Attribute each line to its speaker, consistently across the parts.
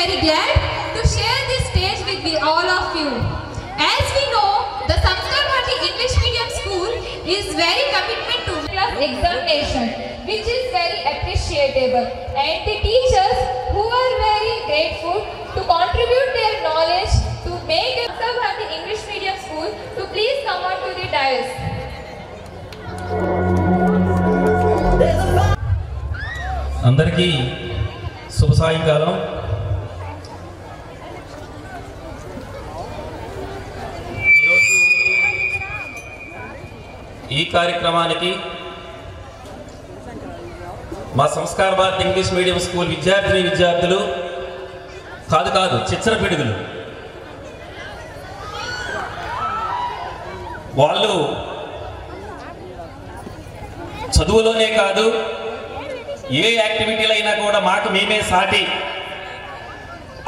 Speaker 1: very glad to share this stage with all of you. As we know, the Samskar Bharati English Medium School is very commitment to class examination, which is very appreciable, and the teachers who are very grateful to contribute their knowledge to make the Samskar Bharati English Medium School to please come on to the dais.
Speaker 2: అందరికీ శుభ సాయంకాలం. ఈరోజు ఈ కార్యక్రమానికి మా సంస్కార Bharathi English medium school విద్యార్థులు కాదు చిచ్చర పిడుగులు వాళ్ళు చదువులోనే కాదు ఏ యాక్టివిటీలు అయినా కూడా మాకు మేమే సాటి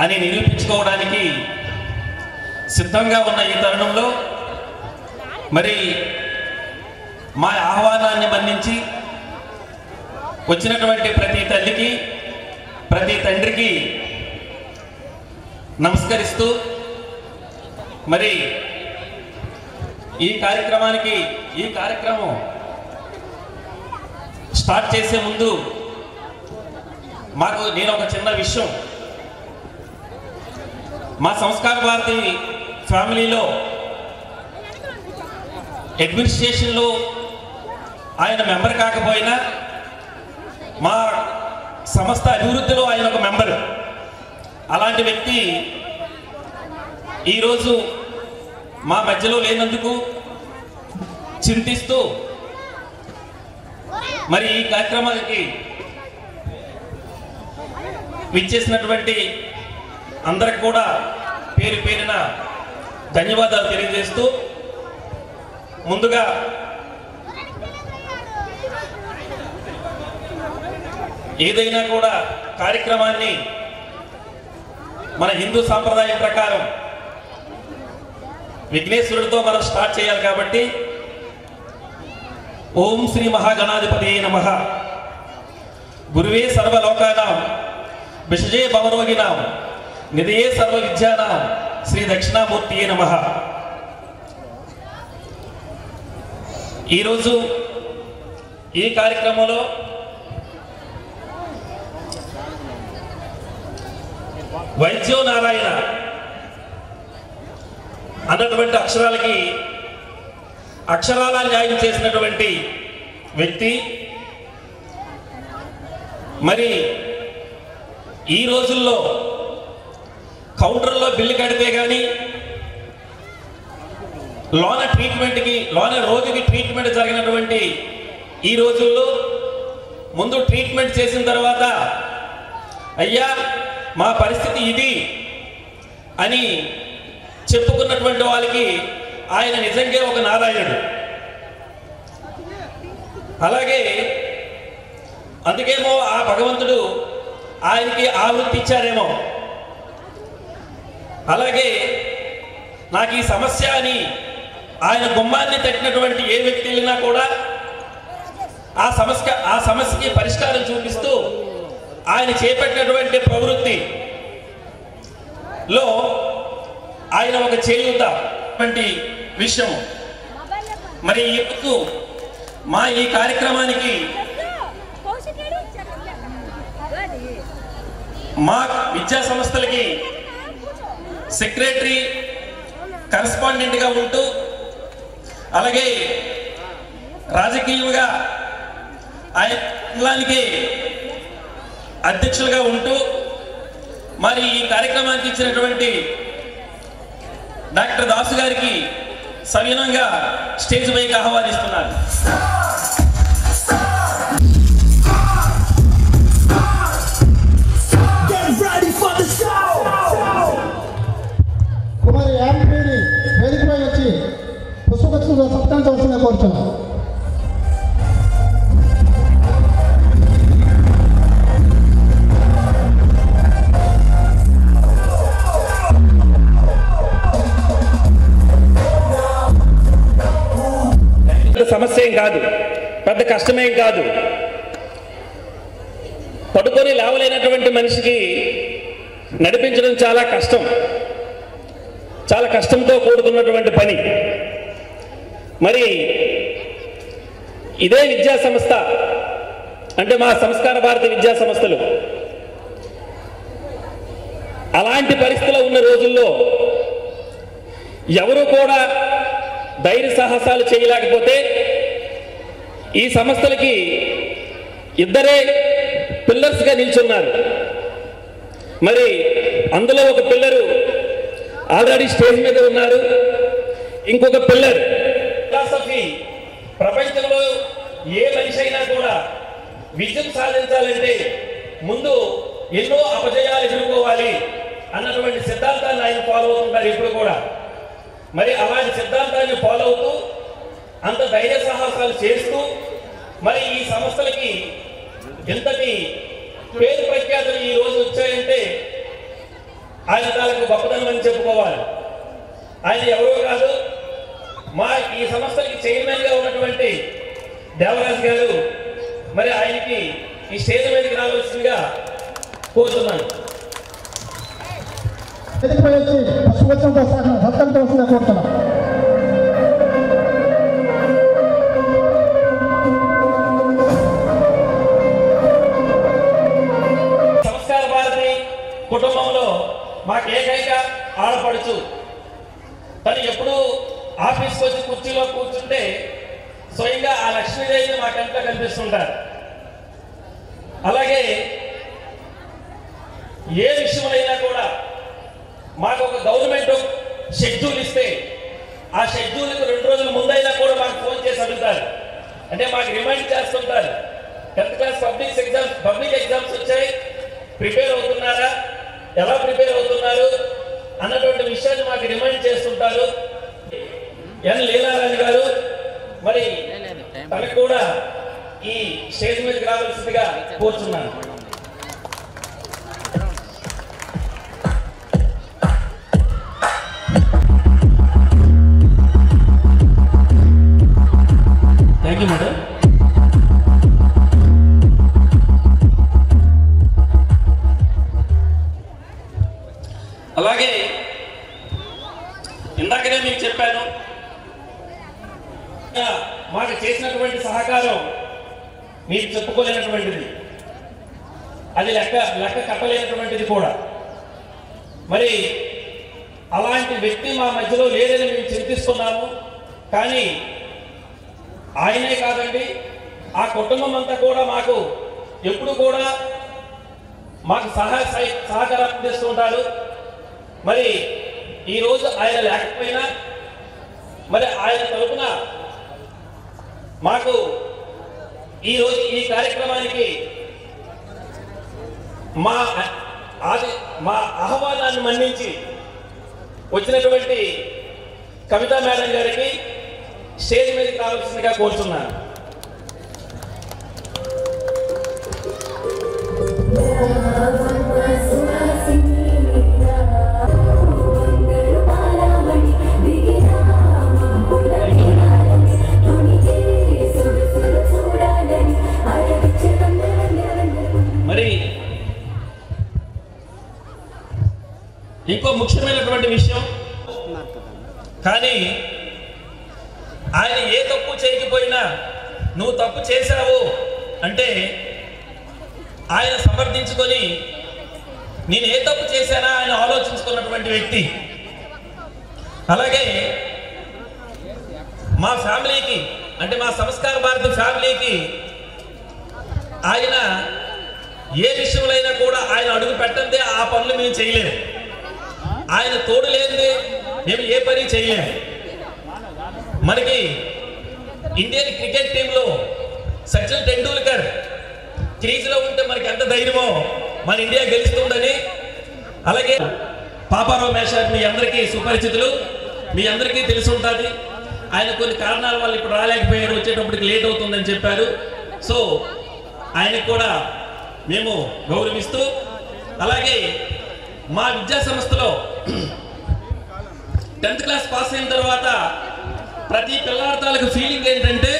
Speaker 2: అని నిరూపించుకోవడానికి సిద్ధంగా ఉన్న ఈ తరుణంలో మరి మా ఆహ్వానాన్ని మన్నించి వచ్చినటువంటి ప్రతి తల్లికి ప్రతి తండ్రికి నమస్కరిస్తూ మరి ఈ కార్యక్రమం స్టార్ట్ చేసే ముందు నేను ఒక చిన్న విషయం, మా సంస్కార భారతి ఫ్యామిలీలో అడ్మినిస్ట్రేషన్లో ఆయన మెంబర్ కాకపోయినా మా సంస్థ అభివృద్ధిలో ఆయన ఒక మెంబర్. అలాంటి వ్యక్తి ఈరోజు మా మధ్యలో లేనందుకు చింతిస్తూ మరి ఈ కార్యక్రమానికి విచ్చేసినటువంటి అందరికి కూడా పేరు పేరున ధన్యవాదాలు తెలియజేస్తూ, ముందుగా ఏదైనా కూడా కార్యక్రమాన్ని మన హిందూ సాంప్రదాయం ప్రకారం విఘ్నేశ్వరుడితో మనం స్టార్ట్ చేయాలి కాబట్టి ఓం శ్రీ మహాగణాధిపతయే నమః. గురువే సర్వలోకానాం విషజే భవరోగినాం నిధయే సర్వ విద్యానాం శ్రీ దక్షిణామూర్తియే నమః. ఈరోజు ఈ కార్యక్రమంలో వైద్యో నారాయణ అన్నటువంటి అక్షరాల న్యాయం చేసినటువంటి వ్యక్తి మరి ఈ రోజుల్లో కౌంటర్లో బిల్లు కడితే కానీ లోన రోగికి ట్రీట్మెంట్ జరిగినటువంటి ఈ రోజుల్లో ముందు ట్రీట్మెంట్ చేసిన తర్వాత అయ్యా మా పరిస్థితి ఇది అని చెప్పుకున్నటువంటి వాళ్ళకి ఆయన నిజంగా ఒక నారాయణుడు. అలాగే అందుకేమో ఆ భగవంతుడు ఆయనకి ఆవృత్తి ఇచ్చారేమో. అలాగే నాకు ఈ సమస్య అని ఆయన గుమ్మాన్ని తట్టినటువంటి ఏ వ్యక్తి వెళ్ళినా కూడా ఆ సమస్యకి పరిష్కారం చూపిస్తూ ఆయన చేపట్టినటువంటి ప్రవృత్తిలో ఆయన ఒక చేయూత వంటి విషయం. మరి ఇప్పుడు మా ఈ కార్యక్రమానికి మా విద్యా సంస్థలకి సెక్రటరీ కరెస్పాండెంట్గా ఉంటూ అలాగే రాజకీయంగా ఆయనకి అధ్యక్షులుగా ఉంటూ మరి ఈ కార్యక్రమానికి ఇచ్చినటువంటి డాక్టర్ దాసు గారికి సవినంగా స్టేజ్ పైకి ఆహ్వానిస్తున్నారు.
Speaker 3: కుమారి యామిని వేదికపై వచ్చి పుష్పగుచ్ఛంతో సత్కరించవలసిందిగా కోరుతున్నాం.
Speaker 2: సమస్య ఏం కాదు, పెద్ద కష్టమేం కాదు. పడుకొని లేవలేనటువంటి మనిషికి నడిపించడం చాలా కష్టం, చాలా కష్టంతో కూడుకున్నటువంటి పని. మరి ఇదే విద్యా సంస్థ అంటే మా సంస్కార భారతి విద్యా సంస్థలు అలాంటి పరిస్థితుల్లో ఉన్న రోజుల్లో ఎవరు కూడా ధైర్య సాహసాలు చేయలేకపోతే ఈ సంస్థలకి ఇద్దరే పిల్లర్స్గా నిల్చున్నారు. మరి అందులో ఒక పిల్లరు ఆల్రెడీ స్టేజ్ మీద ఉన్నారు, ఇంకొక పిల్లర్ ఫిలాసఫీ. ప్రపంచంలో ఏ మనిషి అయినా కూడా విజయం సాధించాలంటే ముందు ఎన్నో అపజయాలు ఎదుర్కోవాలి అన్నటువంటి సిద్ధాంతాన్ని ఆయన ఫాలో అవుతుంటారు ఇప్పుడు కూడా. మరి అలాంటి సిద్ధాంతాన్ని ఫాలో అవుతూ అంత ధైర్య సాహసాలు చేస్తూ మరి ఈ సంస్థలకి ఎంతటి పేరు ప్రఖ్యాతులు ఈ రోజు వచ్చాయంటే ఆయన తాలకు గొప్పదనం అని చెప్పుకోవాలి. ఆయన ఎవరో కాదు, మా ఈ సంస్థలకి చైర్మన్ గా ఉన్నటువంటి దేవరాజ్ గారు. మరి ఆయనకి ఈ స్టేజ్ మీదకి రావాల్సిందిగా కోరుతున్నాను. సంస్కార భారతి కుటుంబంలో మాకు ఏకైక ఆడపడుచు. తను ఎప్పుడు ఆఫీస్కి వచ్చి కుర్చీలో కూర్చుంటే స్వయంగా ఆ లక్ష్మీదేవిని మా కంట్లో కనిపిస్తుంటారు. అలాగే ఏ విషయమైనా కూడా మాకు ఒక గవర్నమెంట్ షెడ్యూల్ ఇస్తే ఆ షెడ్యూల్కి 2 రోజుల ముందైనా కూడా మాకు ఫోన్ చేసి అడుగుతారు. అంటే మాకు రిమైండ్ చేస్తుంటారు. 10th క్లాస్ పబ్లిక్ ఎగ్జామ్స్ వచ్చాయి, ప్రిపేర్ అవుతున్నారా, ఎలా ప్రిపేర్ అవుతున్నారు అన్నటువంటి విషయాన్ని మాకు రిమైండ్ చేస్తుంటారు. ఎన్ లీలారాణి గారు మరి తనకు కూడా ఈ స్టేజ్ మీదకి రావాల్సిందిగా కోరుతున్నాను. Thank you madam. అలాగే ఇందాకనే మీకు చెప్పాను, మాకు చేసినటువంటి సహకారం మీకు చెప్పుకోలేనటువంటిది, అది లెక్క కట్టలేనటువంటిది కూడా. మరి అలాంటి వ్యక్తి మా మధ్యలో లేదని మేము చింతిస్తున్నాము. కానీ ఆయనే కాదండి, ఆ కుటుంబం అంతా కూడా మాకు ఎప్పుడు కూడా మాకు సహకారం అందిస్తుంటారు. మరి ఈరోజు ఆయన లేకపోయినా మరి ఆయన తరపున మాకు ఈరోజు ఈ కార్యక్రమానికి మా ఆహ్వానాన్ని మన్నించి వచ్చినటువంటి కవితా మేడం గారికి స్టేజ్ మీదకి రావాల్సిందిగా కోరుతున్నాను. మరి ఇంకో ముఖ్యమైనటువంటి విషయం, కానీ ఆయన ఏ తప్పు చేయకపోయినా నువ్వు తప్పు చేశావు అంటే ఆయన సమర్థించుకొని నేను ఏ తప్పు చేశానా ఆయన ఆలోచించుకున్నటువంటి వ్యక్తి. అలాగే మా ఫ్యామిలీకి అంటే మా సంస్కార భారతి ఫ్యామిలీకి ఆయన ఏ విషయంలో కూడా ఆయన అడుగు పెట్టందే ఆ పనులు మేము చేయలేము. ఆయన తోడు లేనిదే మేము ఏ పని చేయలేము. మనకి ఇండియన్ క్రికెట్ టీంలో సచిన్ టెండూల్కర్ క్రీజ్లో ఉంటే మనకి ఎంత ధైర్యమో మన ఇండియా గెలుస్తుందని. అలాగే పాపారావు మేషార్ మీ అందరికీ సుపరిచితులు, మీ అందరికీ తెలిసి ఉంటుంది. ఆయన కొన్ని కారణాల వల్ల ఇప్పుడు రాలేకపోయారు, వచ్చేటప్పటికి లేట్ అవుతుందని చెప్పారు. సో ఆయనకు కూడా మేము గౌరవిస్తూ, అలాగే మా విద్యా సంస్థలో 10th క్లాస్ పాస్ అయిన తర్వాత ప్రతి పిల్లవాడికి ఫీలింగ్ ఏంటంటే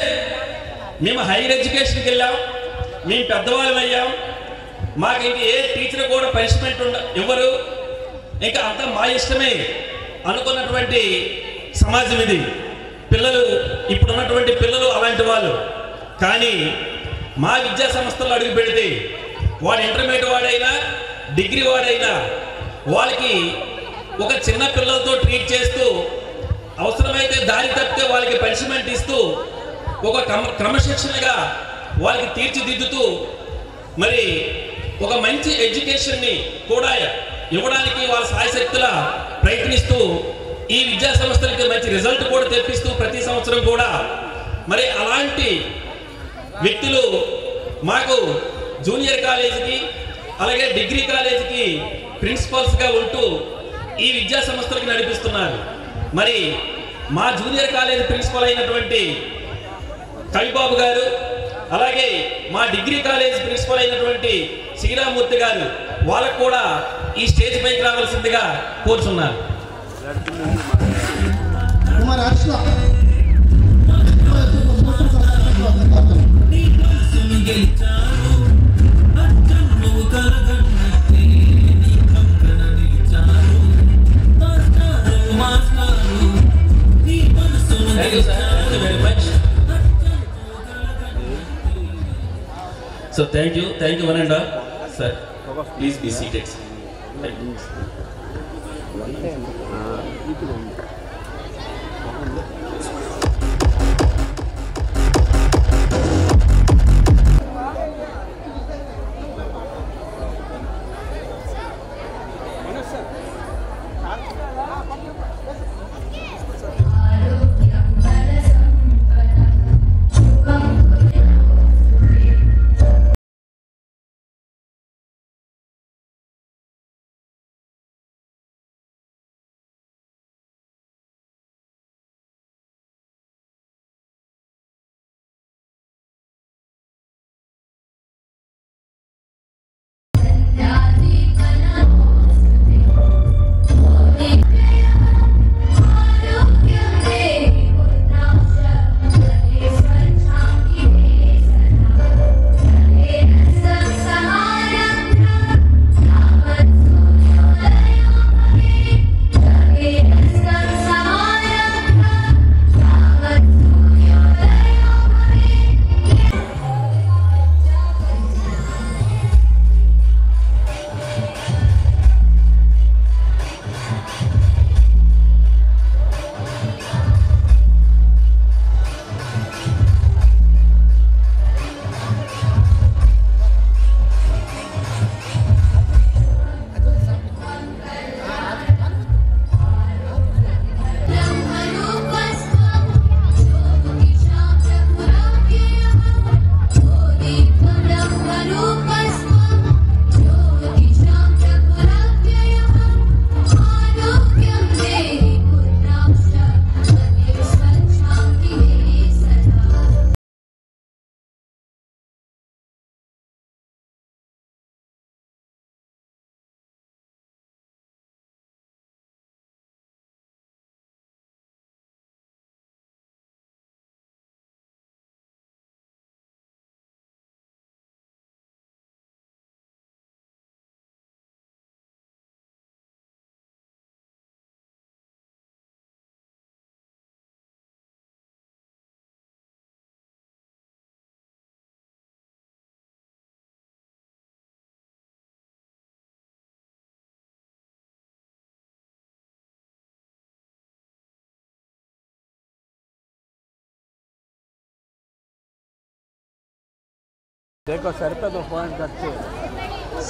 Speaker 2: మేము హైయర్ ఎడ్యుకేషన్కి వెళ్ళాం, మేము పెద్దవాళ్ళం అయ్యాం, మాకు ఇంక ఏ టీచర్ కూడా పనిష్మెంట్ ఇవ్వరు, ఇంకా అంతా మా ఇష్టమే అనుకున్నటువంటి సమాజం ఇది. పిల్లలు ఇప్పుడున్నటువంటి పిల్లలు అలాంటి వాళ్ళు. కానీ మా విద్యా సంస్థల్లో అడుగు పెడితే వాడు ఇంటర్మీడియట్ వాడైనా డిగ్రీ వాడైనా వాళ్ళకి ఒక చిన్న పిల్లలతో ట్రీట్ చేస్తూ, అవసరమైతే దారి తప్పితే వాళ్ళకి పనిష్మెంట్ ఇస్తూ, ఒక క్రమశిక్షణగా వాళ్ళకి తీర్చిదిద్దుతూ, మరి ఒక మంచి ఎడ్యుకేషన్ని కూడా ఇవ్వడానికి వాళ్ళ సాయశక్తుల ప్రయత్నిస్తూ, ఈ విద్యా సంస్థలకి మంచి రిజల్ట్ కూడా తెప్పిస్తూ ప్రతి సంవత్సరం కూడా మరి అలాంటి వ్యక్తులు మాకు జూనియర్ కాలేజీకి అలాగే డిగ్రీ కాలేజీకి ప్రిన్సిపల్స్గా ఉంటూ ఈ విద్యా సంస్థలకి నడిపిస్తున్నారు. మరి మా జూనియర్ కాలేజీ ప్రిన్సిపల్ అయినటువంటి కవిబాబు గారు, అలాగే మా డిగ్రీ కాలేజ్ ప్రిన్సిపల్ అయినటువంటి శ్రీరామూర్తి గారు, వాళ్ళకు కూడా ఈ స్టేజ్ పైకి రావాల్సిందిగా కోరుచున్నారు. Thank you, sir. Thank you very much. So thank you, one and all, sir. Please be seated. Thank you.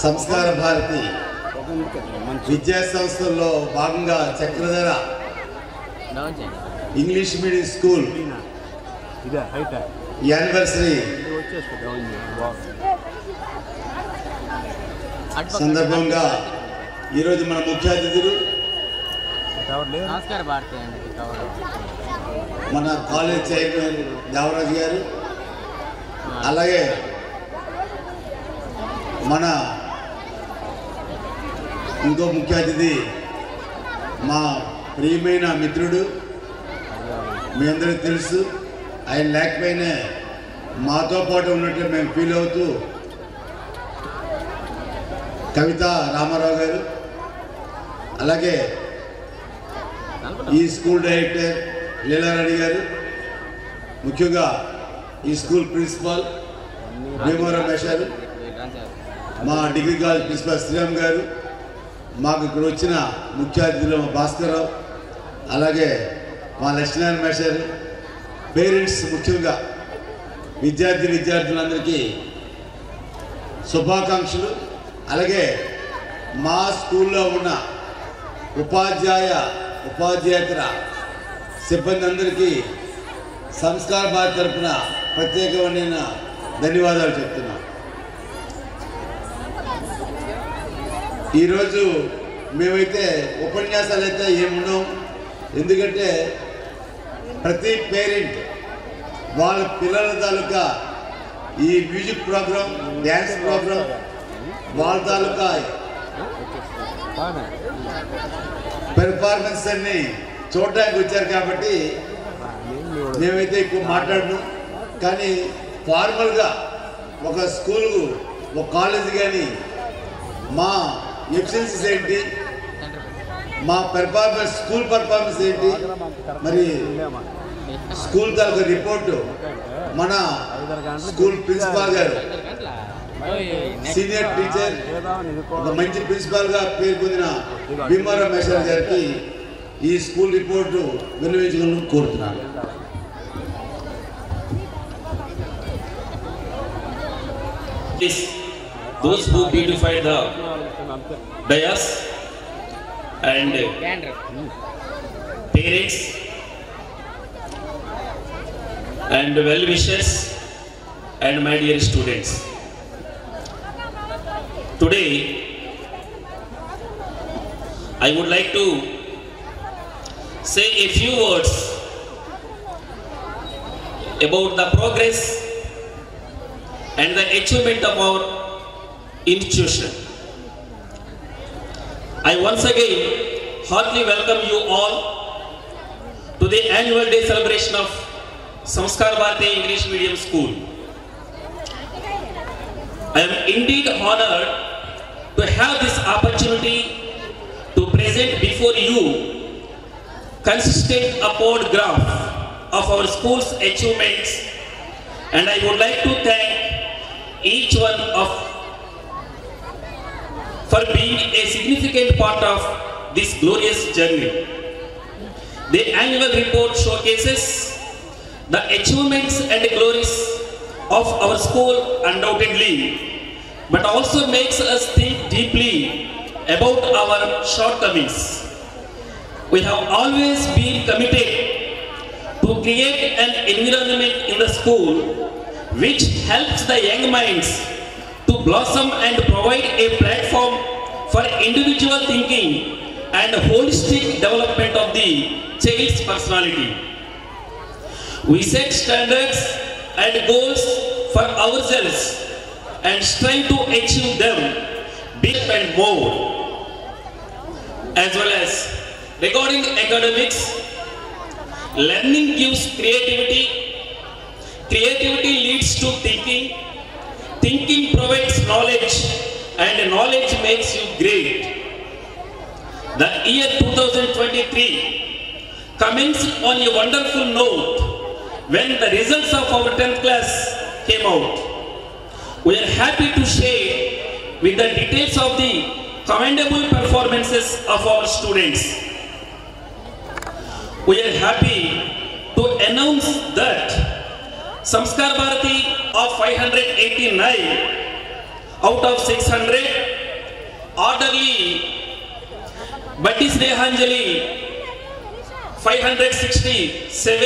Speaker 4: సంస్కార భారతి విద్యా సంస్థల్లో భాగంగా చక్రధర ఇంగ్లీష్ మీడియం స్కూల్ యానివర్సరీ సందర్భంగా ఈరోజు మన ముఖ్య అతిథులు మన కాలేజ్ చైర్మన్ దేవరాజు గారు, అలాగే మన ఇంకో ముఖ్య అతిథి మా ప్రియమైన మిత్రుడు, మీ అందరికీ తెలుసు. ఆయన లేకపోయినా మాతో పాటు ఉన్నట్లు మేము ఫీల్ అవుతూ కవిత రామారావు గారు, అలాగే ఈ స్కూల్ డైరెక్టర్ లీలారెడ్డి గారు, ముఖ్యంగా ఈ స్కూల్ ప్రిన్సిపాల్ భీమవరం మేషారు, మా డిగ్రీ కాలేజ్ ప్రిన్సిపాల్ శ్రీరామ్ గారు, మాకు ఇక్కడ వచ్చిన ముఖ్య అతిథులు మా భాస్కర్రావు, అలాగే మా లక్ష్మీనారాయణ మేషారు, పేరెంట్స్, ముఖ్యంగా విద్యార్థులందరికీ శుభాకాంక్షలు. అలాగే మా స్కూల్లో ఉన్న ఉపాధ్యాయేతర సిబ్బంది అందరికీ సంస్కార భారతి తరఫున ప్రత్యేకమైన ధన్యవాదాలు చెప్తున్నాం. ఈరోజు మేమైతే ఉపన్యాసాలు అయితే ఏమున్నాం, ఎందుకంటే ప్రతి పేరెంట్ వాళ్ళ పిల్లల తాలూకా ఈ మ్యూజిక్ ప్రోగ్రాం, డ్యాన్స్ ప్రోగ్రాం, వాళ్ళ తాలూకా పెర్ఫార్మెన్స్ అన్ని చూడడానికి వచ్చారు కాబట్టి మేమైతే ఎక్కువ మాట్లాడను. కానీ ఫార్మల్గా ఒక స్కూల్, ఒక కాలేజ్ కానీ మా ఎఫిషియన్సీస్ ఏంటి, మా పెర్ఫార్మెన్స్, స్కూల్ పెర్ఫార్మెన్స్ ఏంటి, మరి స్కూల్ తాలూకా రిపోర్టు మన స్కూల్ ప్రిన్సిపాల్ గారు, సీనియర్ టీచర్, ఒక మంచి ప్రిన్సిపాల్గా పేరు పొందిన భీమవరం మేషారు గారికి ఈ స్కూల్ రిపోర్టు వినియోగించుకోవాలని కోరుతున్నాను.
Speaker 2: Those who beautify the dais and parents and well-wishers and my dear students. Today, I would like to say a few words about the progress and the achievement of our institution. I once again heartily welcome you all to the annual day celebration of Samskar Bharati English Medium School. I am indeed honored to have this opportunity to present before you consistent upward graph of our school's achievements, and I would like to thank each one of for being a significant part of this glorious journey. The annual report showcases the achievements and glories of our school undoubtedly, but also makes us think deeply about our shortcomings. We have always been committed to create an environment in the school which helps the young minds to blossom and provide a platform for individual thinking and holistic development of the child's personality. We set standards and goals for ourselves and strive to achieve them big and more. As well as regarding academics, learning gives creativity, creativity leads to thinking, thinking provides knowledge, and knowledge makes you great. The year 2023 commenced on a wonderful note when the results of our 10th class came out. We are happy to share with the details of the commendable performances of our students. We are happy to announce that Samskar Bharati of 589 out of 600, orderly Batti Snehanjali 567,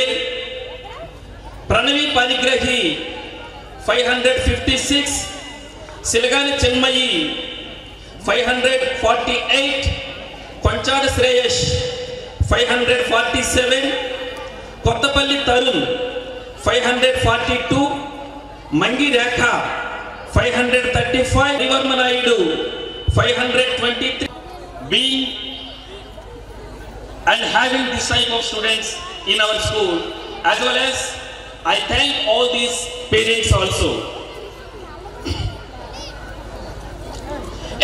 Speaker 2: Pranavi Panigrahi 556, Silgani Chenmayi 548, Panchada Sreyash 547, Kottapalli Tarun 542, Mangi Rekha 535, Rivarma Naidu 523. Being and having this type of students in our school, as well as I thank all these parents also.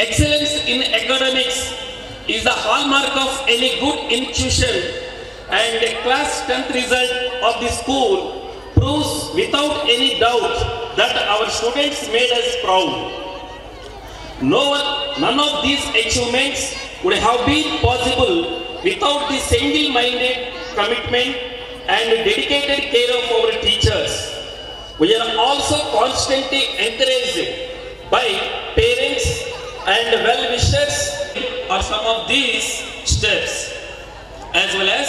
Speaker 2: excellence in academics is the hallmark of any good institution, and a class 10th result of the school proves without any doubt that our students made us proud. None of these achievements would have been possible without the single-minded commitment and dedicated care of our teachers. We are also constantly encouraged by parents and well-wishers are some of these steps, as well as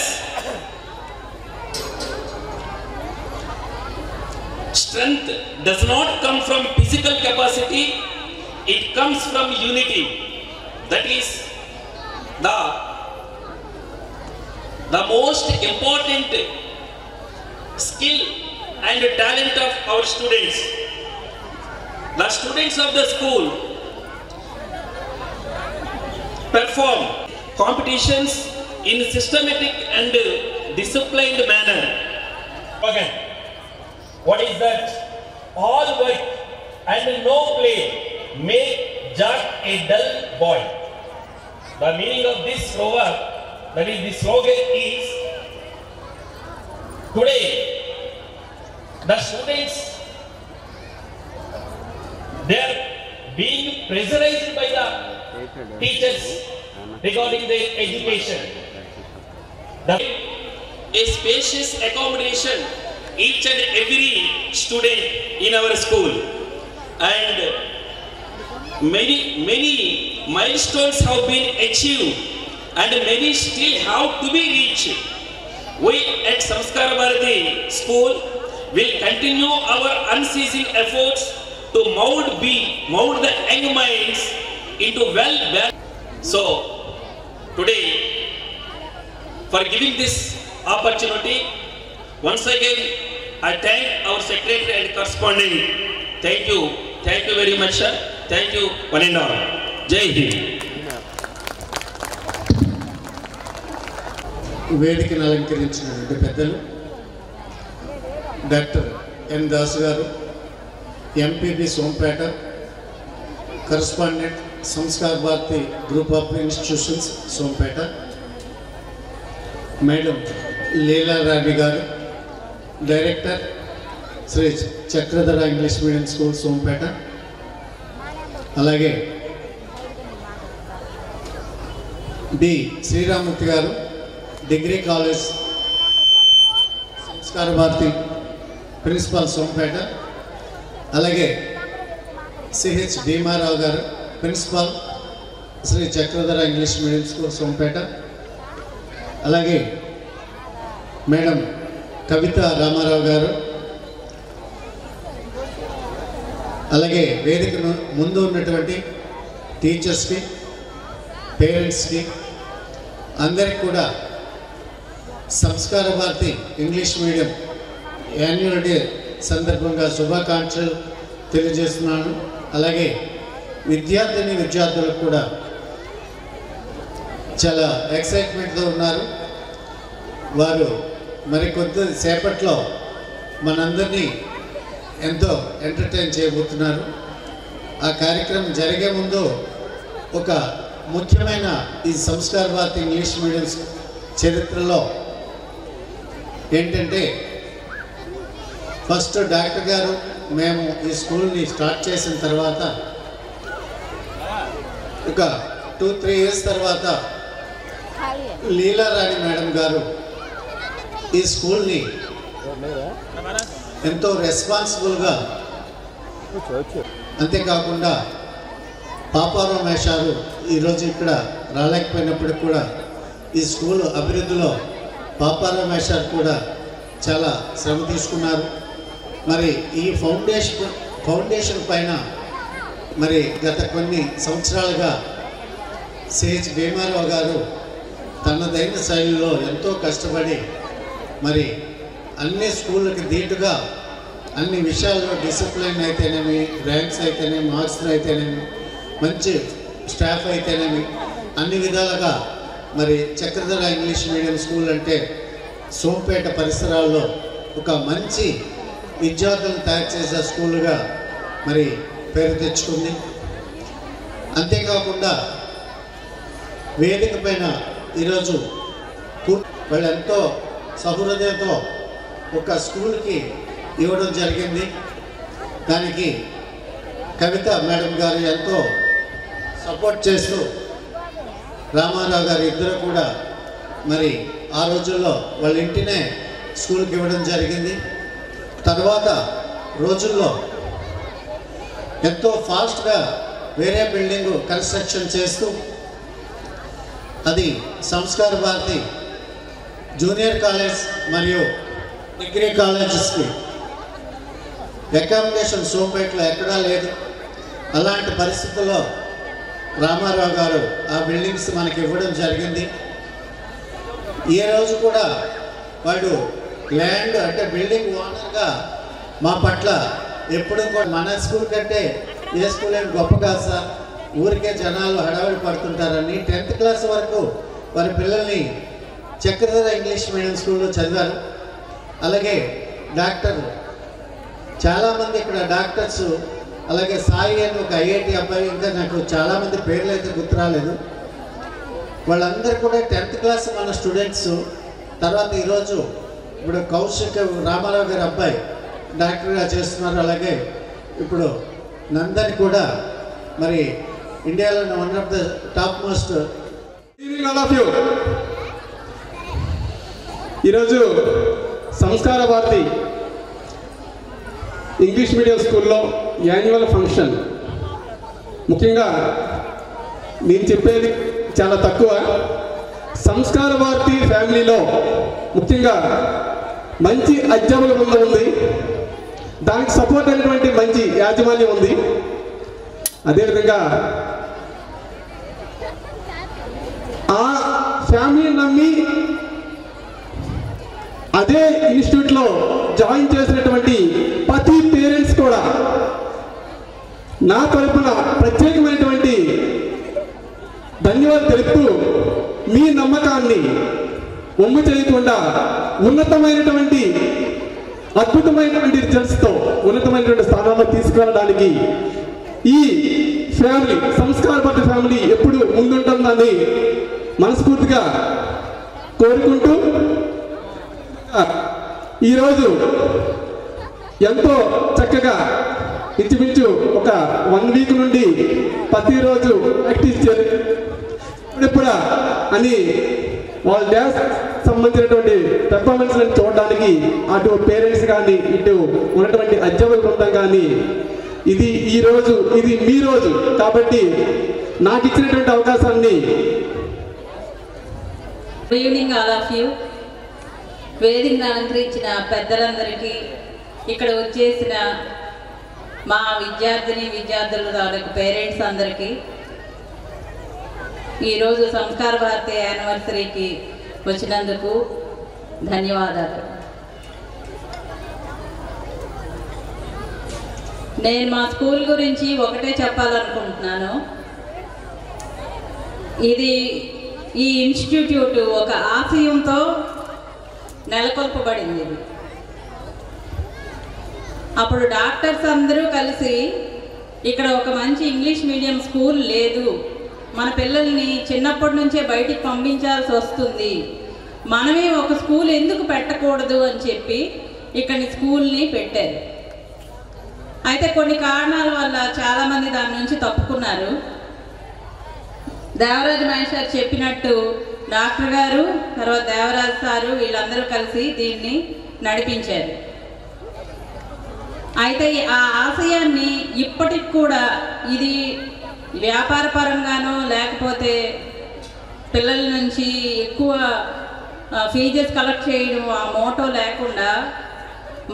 Speaker 2: strength does not come from physical capacity, it comes from unity. That is the most important skill and talent of our students. The students of the school perform competitions in systematic and disciplined manner. Okay. What is that? All work and no play make Jack a dull boy. The meaning of this proverb, that is the slogan, is today the students, they are being pressurized by the teachers regarding their education. A spacious accommodation each and every student in our school, and many milestones have been achieved and many still have to be reached. We at Samskara Bharati School will continue our unceasing efforts to mold the young minds into well-balanced. So today, for giving this opportunity, once again I thank our secretary and correspondent. Thank you very much, sir. Thank you one and all. Jai Hind.
Speaker 5: వేదికను అలంకరించినటువంటి పెద్దలు doctor N Das గారు, MPB Sompeta, correspondent Sanskar Bharati group of institutions Sompeta, madam Leela Rani గారు, director Shri Chakradhara English medium school Sompeta, అలాగే D Sriramurthy గారు, degree college సంస్కార Bharati principal Sompeta, అలాగే CH Bhimarao గారు, principal Shri Chakradhara English medium school Sompeta, అలాగే madam కవిత రామారావు గారు, అలాగే వేదికను ముందు ఉన్నటువంటి టీచర్స్కి, పేరెంట్స్కి అందరికి కూడా Samskara Bharathi English medium annual day సందర్భంగా శుభాకాంక్షలు తెలియజేస్తున్నాను. అలాగే విద్యార్థులకు కూడా చాలా ఎక్సైట్మెంట్తో ఉన్నారు. వారు మరి కొద్ది సేపట్లో మనందరినీ ఎంతో ఎంటర్టైన్ చేయబోతున్నారు. ఆ కార్యక్రమం జరిగే ముందు ఒక ముఖ్యమైన ఈ సంస్కార భారతి ఇంగ్లీష్ మీడియం చరిత్రలో ఏంటంటే, ఫస్ట్ డాక్టర్ గారు మేము ఈ స్కూల్ని స్టార్ట్ చేసిన తర్వాత ఒక 2-3 years తర్వాత లీలారాణి మేడం గారు ఈ స్కూల్ని ఎంతో రెస్పాన్సిబుల్గా, అంతేకాకుండా పాపారావు మేషారు ఈరోజు ఇక్కడ రాలేకపోయినప్పటికి కూడా ఈ స్కూల్ అభివృద్ధిలో పాపారావు మేషారు కూడా చాలా శ్రమ తీసుకున్నారు. మరి ఈ ఫౌండేషన్ పైన మరి గత కొన్ని సంవత్సరాలుగా సిహెచ్ భీమారావు గారు తనదైన శైలిలో ఎంతో కష్టపడి మరి అన్ని స్కూళ్ళకి ధీటుగా అన్ని విషయాల్లో డిసిప్లిన్ అయితేనేమి, ర్యాంక్స్ అయితేనేమి, మార్క్స్ అయితేనేమి, మంచి స్టాఫ్ అయితేనేమి అన్ని విధాలుగా మరి చక్రధర ఇంగ్లీష్ మీడియం స్కూల్ అంటే సోంపేట పరిసరాల్లో ఒక మంచి విద్యార్థులను తయారు చేసే స్కూలుగా మరి పేరు తెచ్చుకుంది. అంతేకాకుండా వేదిక పైన ఈరోజు వాళ్ళు ఎంతో సహృదయంతో ఒక స్కూల్కి ఇవ్వడం జరిగింది. దానికి కవిత మేడం గారు ఎంతో సపోర్ట్ చేస్తూ రామారావు గారు ఇద్దరు కూడా మరి ఆ రోజుల్లో వాళ్ళ ఇంటినే స్కూల్కి ఇవ్వడం జరిగింది. తర్వాత రోజుల్లో ఎంతో ఫాస్ట్గా వేరే బిల్డింగ్ కన్స్ట్రక్షన్ చేస్తూ అది సంస్కార భారతి జూనియర్ కాలేజ్ మరియు డిగ్రీ కాలేజెస్కి అకామిడేషన్ సోంపేటలో ఎక్కడా లేదు. అలాంటి పరిస్థితుల్లో రామారావు గారు ఆ బిల్డింగ్స్ మనకి ఇవ్వడం జరిగింది. ఈ రోజు కూడా వాడు ల్యాండ్ అంటే బిల్డింగ్ ఓనర్గా మా పట్ల ఎప్పుడు కూడా మన స్కూల్ కంటే ఏ స్కూల్ ఏమి గొప్ప కాదు సార్, ఊరికే జనాలు హడావిడి పడుతుంటారని 10th క్లాస్ వరకు వారి పిల్లల్ని చక్రధర ఇంగ్లీష్ మీడియం స్కూల్లో చదివారు. అలాగే డాక్టర్ చాలామంది ఇక్కడ డాక్టర్స్, అలాగే సాయి అని ఒక ఐఐటి అబ్బాయి, ఇంకా నాకు చాలామంది పేర్లు అయితే గుర్తురాలేదు. వాళ్ళందరూ కూడా 10th క్లాస్ మన స్టూడెంట్స్. తర్వాత ఈరోజు ఇప్పుడు కౌశిక్ రామారావు గారి అబ్బాయి డాక్టర్గా చేస్తున్నారు. అలాగే ఇప్పుడు నందన్ కూడా మరి ఇండియాలో one of the top most.
Speaker 6: All of you, ఈరోజు సంస్కార భారతి ఇంగ్లీష్ మీడియం స్కూల్లో యాన్యువల్ ఫంక్షన్. ముఖ్యంగా నేను చెప్పేది చాలా తక్కువ. సంస్కార భారతి ఫ్యామిలీలో ముఖ్యంగా మంచి అధ్యాపక బృందం ఉంది, దానికి సపోర్ట్ అయినటువంటి మంచి యాజమాన్యం ఉంది. అదేవిధంగా ఆ ఫ్యామిలీ నమ్మి అదే ఇన్స్టిట్యూట్లో జాయిన్ చేసినటువంటి ప్రతి పేరెంట్స్ కూడా నా తరపున ప్రత్యేకమైనటువంటి ధన్యవాదాలు తెలుపుతూ మీ నమ్మకాన్ని ఒమ్ము చేయకుండా ఉన్నతమైనటువంటి అద్భుతమైనటువంటి రిజల్ట్స్తో ఉన్నతమైనటువంటి స్థానాల్లో తీసుకువెళ్ళడానికి ఈ ఫ్యామిలీ సంస్కార భారతి ఫ్యామిలీ ఎప్పుడు ముందుంటుందని మనస్ఫూర్తిగా కోరుకుంటూ ఈరోజు ఎంతో చక్కగా ఇంచుమించు ఒక 1 వీక్ నుండి ప్రతిరోజు ప్రాక్టీస్ ఎప్పుడా అని వాళ్ళ డ్యాన్స్ సంబంధించినటువంటి పెర్ఫార్మెన్స్లను చూడడానికి అటు పేరెంట్స్ కానీ ఇటు ఉన్నటువంటి అధ్యాపక బృందం కానీ ఇది ఈరోజు ఇది మీ రోజు కాబట్టి నాకు ఇచ్చినటువంటి అవకాశాన్ని.
Speaker 7: Good evening all of you. వేదికను అలంకరించిన పెద్దలందరికీ, ఇక్కడ వచ్చేసిన మా విద్యార్థుల తాలూకు పేరెంట్స్ అందరికీ ఈరోజు సంస్కార భారతి యానివర్సరీకి వచ్చినందుకు ధన్యవాదాలు. నేను మా స్కూల్ గురించి ఒకటే చెప్పాలనుకుంటున్నాను. ఈ ఇన్స్టిట్యూట్ ఒక ఆశయంతో నెలకొల్పబడింది. అప్పుడు డాక్టర్స్ అందరూ కలిసి ఇక్కడ ఒక మంచి ఇంగ్లీష్ మీడియం స్కూల్ లేదు, మన పిల్లల్ని చిన్నప్పటి నుంచే బయటికి పంపించాల్సి వస్తుంది, మనమే ఒక స్కూల్ ఎందుకు పెట్టకూడదు అని చెప్పి ఇక్కడి స్కూల్ని పెట్టారు. అయితే కొన్ని కారణాల వల్ల చాలామంది దాని నుంచి తప్పుకున్నారు. దేవరాజ్ మహేశ్వర్ చెప్పినట్టు డాక్టర్ గారు, తర్వాత దేవరాజ్ సారు వీళ్ళందరూ కలిసి దీన్ని నడిపించారు. అయితే ఆ ఆశయాన్ని ఇప్పటికి కూడా ఇది వ్యాపార పరంగానో లేకపోతే పిల్లల నుంచి ఎక్కువ ఫీజెస్ కలెక్ట్ చేయడం ఆ మోటో లేకుండా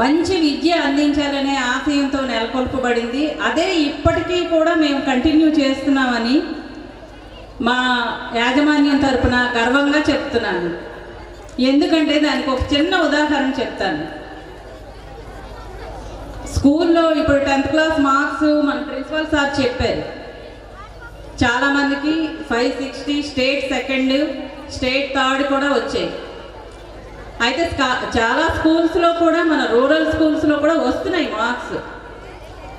Speaker 7: మంచి విద్య అందించాలనే ఆశయంతో నెలకొల్పబడింది. అదే ఇప్పటికీ కూడా మేము కంటిన్యూ చేస్తున్నామని మా యాజమాన్యం తరపున గర్వంగా చెప్తున్నాను. ఎందుకంటే దానికి ఒక చిన్న ఉదాహరణ చెప్తాను. స్కూల్లో ఇప్పుడు 10th క్లాస్ మార్క్స్ మన ప్రిన్సిపల్ సార్ చెప్పారు. చాలామందికి 560, స్టేట్ 2nd, స్టేట్ 3rd కూడా వచ్చాయి. అయితే చాలా స్కూల్స్లో కూడా మన రూరల్ స్కూల్స్లో కూడా వస్తున్నాయి మార్క్స్.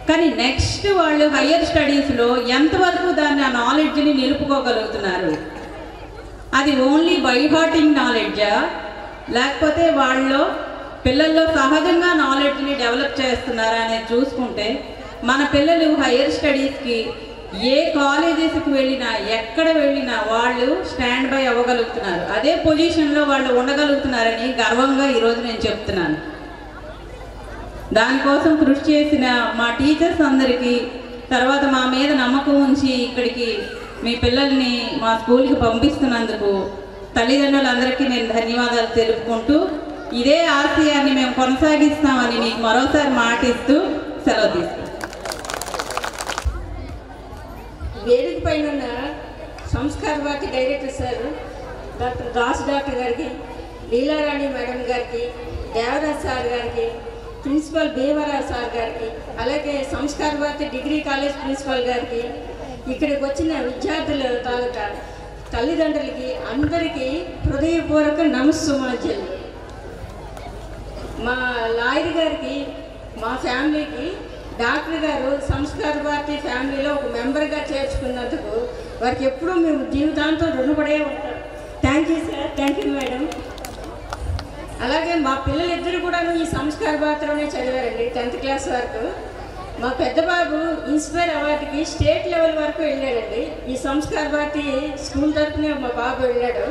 Speaker 7: కానీ నెక్స్ట్ వాళ్ళు హయ్యర్ స్టడీస్లో ఎంతవరకు దాన్ని ఆ నాలెడ్జ్ని నిలుపుకోగలుగుతున్నారు? అది ఓన్లీ బై హార్టింగ్ నాలెడ్జా, లేకపోతే వాళ్ళు పిల్లల్లో సహజంగా నాలెడ్జ్ని డెవలప్ చేస్తున్నారా అనేది చూసుకుంటే మన పిల్లలు హయ్యర్ స్టడీస్కి ఏ కాలేజెస్కి వెళ్ళినా ఎక్కడ వెళ్ళినా వాళ్ళు స్టాండ్ బై అవ్వగలుగుతున్నారు, అదే పొజిషన్లో వాళ్ళు ఉండగలుగుతున్నారని గర్వంగా ఈరోజు నేను చెప్తున్నాను. దానికోసం కృషి చేసిన మా టీచర్స్ అందరికీ, తర్వాత మా మీద నమ్మకం ఉంచి ఇక్కడికి మీ పిల్లల్ని మా స్కూల్కి పంపిస్తున్నందుకు తల్లిదండ్రులందరికీ నేను ధన్యవాదాలు తెలుపుకుంటూ ఇదే ఆశయాన్ని మేము కొనసాగిస్తామని మీకు మరోసారి మాటిస్తూ సెలవు తీసుకుంటాం.
Speaker 8: వేదిక పైన ఉన్న Samskara Bharathi director sir doctor Das doctor గారికి, లీలారాణి మేడం గారికి, దేవరాజ్ సార్ గారికి, ప్రిన్సిపల్ భీమరాజ్ సార్ గారికి, అలాగే సంస్కార భారతి డిగ్రీ కాలేజ్ ప్రిన్సిపల్ గారికి, ఇక్కడికి వచ్చిన విద్యార్థుల తాలూకా తల్లిదండ్రులకి అందరికీ హృదయపూర్వక నమస్సుమాంజలి. మా లాయర్ గారికి, మా ఫ్యామిలీకి డాక్టర్ గారు సంస్కార భారతి ఫ్యామిలీలో ఒక మెంబర్గా చేర్చుకున్నందుకు వారికి ఎప్పుడూ మేము జీవితాంతం రుణపడే ఉంటాం. Thank you sir, thank you madam. అలాగే మా పిల్లలిద్దరు కూడా ఈ సంస్కార భారతిలోనే చదివారండి 10th క్లాస్ వరకు. మా పెద్ద బాబు ఇన్స్పైర్ అవార్డుకి స్టేట్ లెవెల్ వరకు వెళ్ళాడండి. ఈ సంస్కార భారతి స్కూల్ తరఫునే మా బాబు వెళ్ళాడు.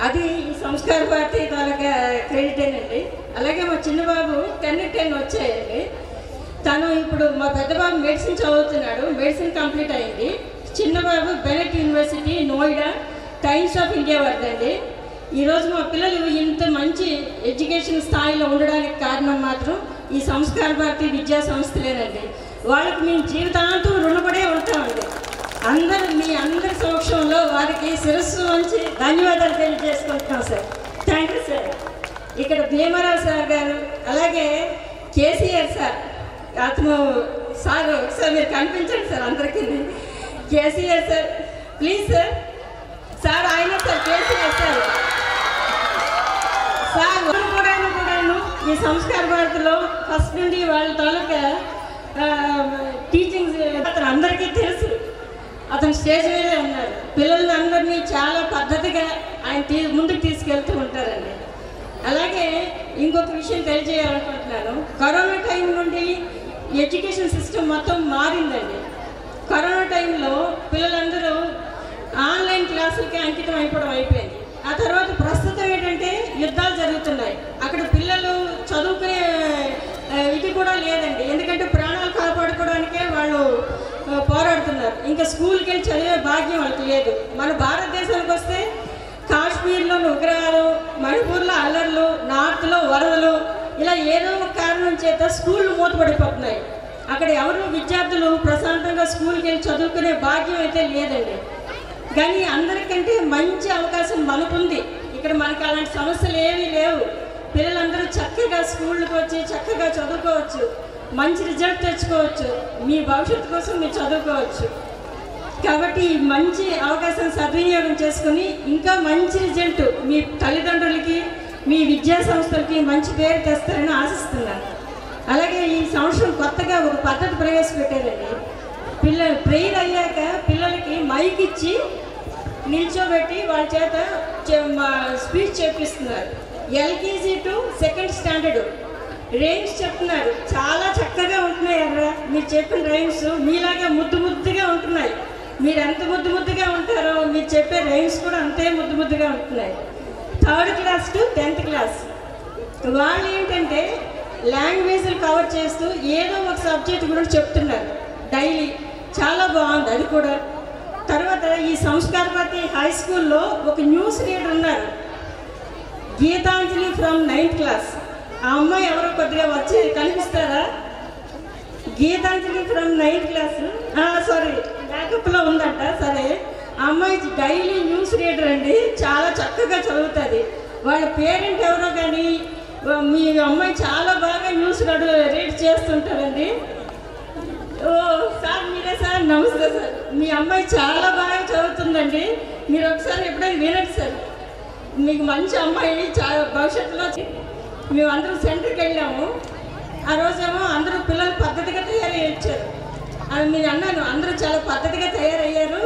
Speaker 8: అది ఈ సంస్కార భారతి తాలూకా క్రెడిటేనండి. అలాగే మా చిన్న బాబు 10 వచ్చాయండి. తను ఇప్పుడు మా పెద్ద బాబు మెడిసిన్ చదువుతున్నాడు, మెడిసిన్ కంప్లీట్ అయింది. చిన్న బాబు Bennett university Noida Times of India వరదండి. ఈరోజు మా పిల్లలు ఇంత మంచి ఎడ్యుకేషన్ స్థాయిలో ఉండడానికి కారణం మాత్రం ఈ సంస్కార భారతి విద్యా సంస్థలేనండి. వాళ్ళకి మేము జీవితాంతం రుణపడే ఉంటామండి. మీ అందరి సమక్షంలో వారికి శిరస్సు వంచి ధన్యవాదాలు తెలియజేసుకుంటున్నాం సార్. Thank you sir. ఇక్కడ భీమరావు సార్ గారు, అలాగే కేసీఆర్ సార్, అతను సార్ ఒకసారి మీరు కనిపించండి సార్ అందరికీ. KCR sir please sir. Sir ఆయన సార్ కేసీఆర్ సార్ కూడాను ఈ సంస్కార భారతిలో ఫస్ట్ నుండి వాళ్ళ తాలూకా టీచింగ్స్ అతను అందరికీ తెలుసు. అతను స్టేజ్ మీదే ఉన్నారు. పిల్లల్ని అందరినీ చాలా పద్ధతిగా ఆయన ముందుకు తీసుకెళ్తూ ఉంటారండి. అలాగే ఇంకొక విషయం తెలియజేయాలనుకుంటున్నాను. కరోనా టైం నుండి ఎడ్యుకేషన్ సిస్టమ్ మొత్తం మారిందండి. కరోనా టైంలో పిల్లలందరూ ఆన్లైన్ క్లాసులకి అంకితం అయిపోవడం అయిపోయింది. ఆ తర్వాత ప్రస్తుతం ఏంటంటే యుద్ధాలు జరుగుతున్నాయి. అక్కడ పిల్లలు చదువుకునే ఇది కూడా లేదండి. ఎందుకంటే ప్రాణాలు కాపాడుకోవడానికే వాళ్ళు పోరాడుతున్నారు. ఇంకా స్కూల్కి వెళ్ళి చదివే భాగ్యం వాళ్ళకి లేదు. మన భారతదేశానికి వస్తే కాశ్మీర్లో ఉగ్రవాదాలు, మణిపూర్లో అల్లర్లు, నార్త్లో వరదలు, ఇలా ఏదో ఒక కారణం చేత స్కూళ్ళు మూతపడిపోతున్నాయి. అక్కడ ఎవరు విద్యార్థులు ప్రశాంతంగా స్కూల్కి వెళ్ళి చదువుకునే భాగ్యం అయితే లేదండి. కానీ అందరికంటే మంచి అవకాశం మనకుంది. ఇక్కడ మనకు అలాంటి సమస్యలు ఏమీ లేవు. పిల్లలందరూ చక్కగా స్కూళ్ళకి వచ్చి చక్కగా చదువుకోవచ్చు, మంచి రిజల్ట్ తెచ్చుకోవచ్చు, మీ భవిష్యత్తు కోసం మీరు చదువుకోవచ్చు. కాబట్టి ఈ మంచి అవకాశం సద్వినియోగం చేసుకుని ఇంకా మంచి రిజల్ట్ మీ తల్లిదండ్రులకి, మీ విద్యా సంస్థలకి మంచి పేరు తెస్తారని ఆశిస్తున్నాను. అలాగే ఈ సంవత్సరం కొత్తగా ఒక పద్ధతి ప్రవేశపెట్టారండి. ప్రేయర్ అయ్యాక పిల్లలకి మైక్ ఇచ్చి నిల్చోబెట్టి వాళ్ళ చేత స్పీచ్ చెప్పిస్తున్నారు. LKG to 2nd standard rhymes చెప్తున్నారు. చాలా చక్కగా ఉంటున్నాయి అక్కడ. మీరు చెప్పిన రైమ్స్ మీలాగా ముద్దుగా ఉంటున్నాయి. మీరు ఎంత ముద్దుగా ఉంటారో మీరు చెప్పే రైమ్స్ కూడా అంతే ముద్దుగా ఉంటున్నాయి. 3rd class to 10th class వాళ్ళు ఏంటంటే లాంగ్వేజ్లు కవర్ చేస్తూ ఏదో ఒక సబ్జెక్ట్ గురించి చెప్తున్నారు డైలీ. చాలా బాగుంది అది కూడా. తర్వాత ఈ సంస్కార భారతి హై స్కూల్లో ఒక న్యూస్ రీడర్ ఉన్నారు, గీతాంజలి ఫ్రమ్ 9th క్లాస్. ఆ అమ్మాయి ఎవరో కొద్దిగా వచ్చి కనిపిస్తారా? Geetanjali from 9th class, sorry బ్యాకప్లో ఉందంట. సరే, ఆ అమ్మాయి డైలీ న్యూస్ రీడర్ అండి, చాలా చక్కగా చదువుతుంది. వాళ్ళ పేరెంట్ ఎవరో కానీ మీ అమ్మాయి చాలా బాగా న్యూస్ రీడ్ చేస్తుంటారండి. ఓ సార్ మీరే సార్, నమస్తే సార్. మీ అమ్మాయి చాలా బాగా చదువుతుందండి, మీరు ఒకసారి ఎప్పుడైనా వినండి సార్. మీకు మంచి అమ్మాయి భవిష్యత్తులో. మేము అందరూ సెంటర్కి వెళ్ళాము. ఆ రోజేమో అందరూ పిల్లలు పద్ధతిగా తయారయ్యి వచ్చారు. అని నేను అన్నాను, అందరూ చాలా పద్ధతిగా తయారయ్యారు,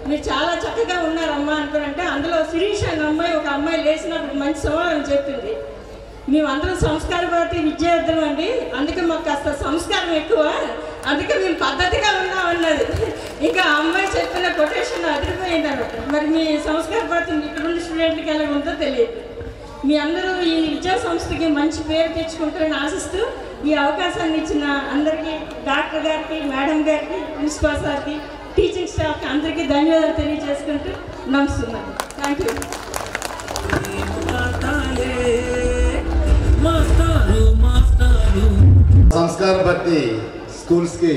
Speaker 8: మీరు చాలా చక్కగా ఉన్నారమ్మా అనుకునంటే, అందులో శిరీష్ అనే అమ్మాయి ఒక అమ్మాయి లేచినప్పుడు మంచి సమాధానం చెప్పింది. మేమందరం సంస్కార భారతి విద్యార్థులు అండి, అందుకే మాకు కాస్త సంస్కారం ఎక్కువ, అందుకే మేము పద్ధతిగా ఉన్నామన్నది. ఇంకా ఆ అమ్మాయి చెప్పిన కొటేషన్ అదిరిపోయింది అనమాట. మరి మీ సంస్కార భారతి ఇక్కడ ఉన్న స్టూడెంట్కి ఎలా ఉందో తెలియదు. మీ అందరూ ఈ విద్యా సంస్థకి మంచి పేరు తెచ్చుకుంటారని ఆశిస్తూ ఈ అవకాశాన్ని ఇచ్చిన అందరికీ, డాక్టర్ గారికి, మేడం గారికి, ప్రిన్సిపాల్ సార్కి, టీచింగ్ స్టాఫ్కి అందరికీ ధన్యవాదాలు తెలియజేసుకుంటూ నమస్తున్నాను. Thank you.
Speaker 4: సంస్కార భారతి స్కూల్స్కి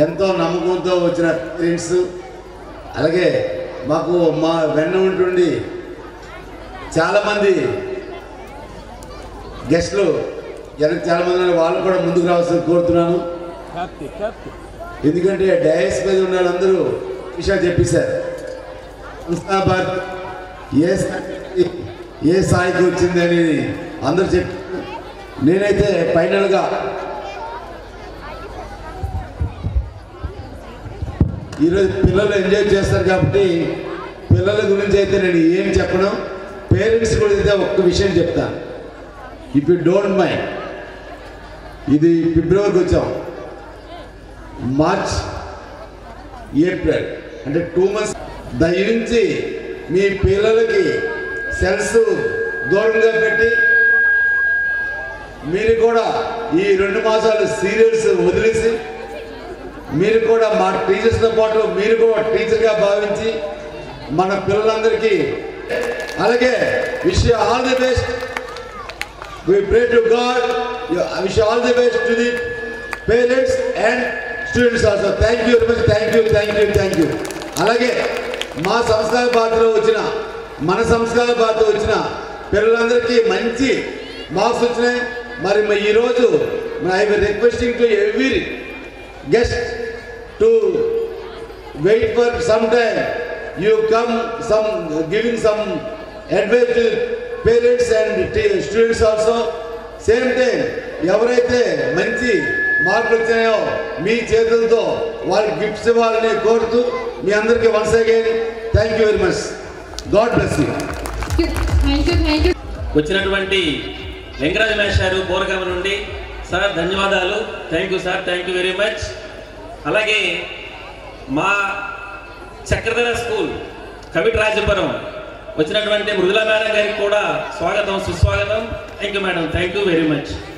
Speaker 4: ఎంతో నమ్మకంతో వచ్చిన పేరెంట్స్, అలాగే మాకు మా వెన్న ఉంటుండి చాలామంది గెస్టులు చాలామంది వాళ్ళు కూడా ముందుకు రావాల్సి కోరుతున్నాను. ఎందుకంటే డయాస్ మీద ఉన్న వాళ్ళందరూ విషయాలు చెప్పేశారు. సంస్కార భారతి ఏ స్థాయికి వచ్చింది అనేది అందరూ చెప్పి, నేనైతే ఫైనల్గా ఈరోజు పిల్లలు ఎంజాయ్ చేస్తారు కాబట్టి పిల్లల గురించి అయితే నేను ఏం చెప్పను, పేరెంట్స్ గురించి అయితే ఒక్క విషయం చెప్తాను. ఇఫ్ యూ డోంట్ మైండ్, ఇది ఫిబ్రవరికి వచ్చాం, మార్చ్, ఏప్రిల్ అంటే 2 months దయించి మీ పిల్లలకి సెల్స్ దూరంగా పెట్టి మీరు కూడా ఈ 2 మాసాలు సీరియల్స్ వదిలేసి మీరు కూడా మా టీచర్స్తో పాటు మీరు కూడా టీచర్గా భావించి మన పిల్లలందరికీ, అలాగే wish you all the best. We pray to God. I wish you all the best to the parents and students also. Thank you very much. Thank you. అలాగే మా సంస్కార భారతిలో వచ్చిన, మన సంస్కార భారతిలో వచ్చిన పిల్లలందరికీ మంచి మార్క్స్ వచ్చినాయి. మరి ఈరోజు I will requesting to every guest to wait for some time, you come some giving some advice to parents and students also. Same time ఎవరైతే మంచి మార్కులు వచ్చాయో మీ చేతులతో వాళ్ళకి గిఫ్ట్స్ ఇవ్వాలని కోరుతూ మీ అందరికీ once again thank you very much. God bless you.
Speaker 2: వచ్చినటువంటి వెంకరాజ మేషారు బోరగామ నుండి సార్ ధన్యవాదాలు. Thank you sir, thank you very much. అలాగే మా చక్రధర స్కూల్ కవిట్రాజపురం వచ్చినటువంటి మృదుల మేడం గారికి కూడా స్వాగతం, సుస్వాగతం. Thank you madam, thank you very much.